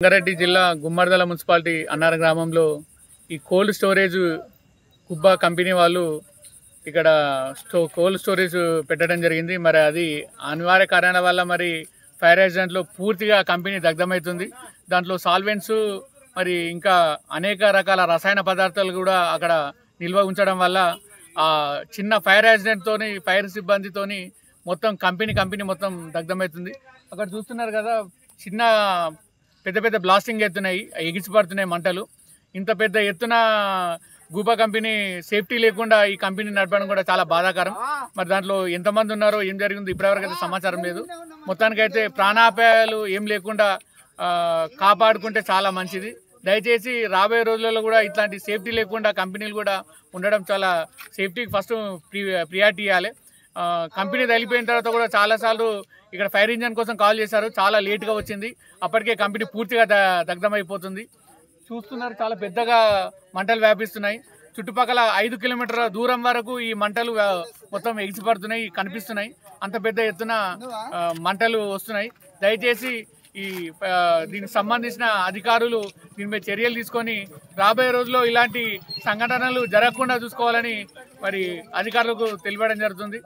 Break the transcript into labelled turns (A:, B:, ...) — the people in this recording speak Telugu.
A: రంగారెడ్డి జిల్లా గుమ్మడిదల మున్సిపాలిటీ అన్నారం గ్రామంలో ఈ కోల్డ్ స్టోరేజ్ కుబ్బా కంపెనీ వాళ్ళు ఇక్కడ కోల్డ్ స్టోరేజ్ పెట్టడం జరిగింది. మరి అది అనివార్య కారణాల వల్ల మరి ఫైర్ యాక్సిడెంట్లో పూర్తిగా కంపెనీ దగ్ధమవుతుంది. దాంట్లో సాల్వెంట్స్ మరి ఇంకా అనేక రకాల రసాయన పదార్థాలు కూడా అక్కడ నిల్వ ఉంచడం వల్ల ఆ చిన్న ఫైర్ యాక్సిడెంట్తోని ఫైర్ సిబ్బందితోని మొత్తం కంపెనీ మొత్తం దగ్ధమవుతుంది. అక్కడ చూస్తున్నారు కదా, చిన్న పెద్ద పెద్ద బ్లాస్టింగ్ ఎత్తున్నాయి, ఎగిసిపడుతున్నాయి మంటలు. ఇంత పెద్ద ఎత్తున గూబా కంపెనీ సేఫ్టీ లేకుండా ఈ కంపెనీ నడపడం కూడా చాలా బాధాకరం. మరి దాంట్లో ఎంతమంది ఉన్నారో ఏం జరిగిందో ఇప్పటివరకు అయితే సమాచారం లేదు. మొత్తానికైతే ప్రాణాపాయాలు ఏం లేకుండా కాపాడుకుంటే చాలా మంచిది. దయచేసి రాబోయే రోజులలో కూడా ఇట్లాంటి సేఫ్టీ లేకుండా కంపెనీలు కూడా ఉండడం, చాలా సేఫ్టీకి ఫస్ట్ ప్రియారిటీ ఇవ్వాలి. కంపెనీ తగిలిపోయిన తర్వాత కూడా చాలాసార్లు ఇక్కడ ఫైర్ ఇంజన్ కోసం కాల్ చేశారు, చాలా లేట్గా వచ్చింది. అప్పటికే కంపెనీ పూర్తిగా దగ్ధమైపోతుంది. చూస్తున్నారు, చాలా పెద్దగా మంటలు వ్యాపిస్తున్నాయి. చుట్టుపక్కల 5 కిలోమీటర్ల దూరం వరకు ఈ మంటలు మొత్తం ఎగిసిపడుతున్నాయి, కనిపిస్తున్నాయి. అంత పెద్ద ఎత్తున మంటలు వస్తున్నాయి. దయచేసి దీనికి సంబంధించిన అధికారులు దీనిపై చర్యలు తీసుకొని రాబోయే రోజుల్లో ఇలాంటి సంఘటనలు జరగకుండా చూసుకోవాలని మరి అధికారులకు తెలియడం జరుగుతుంది.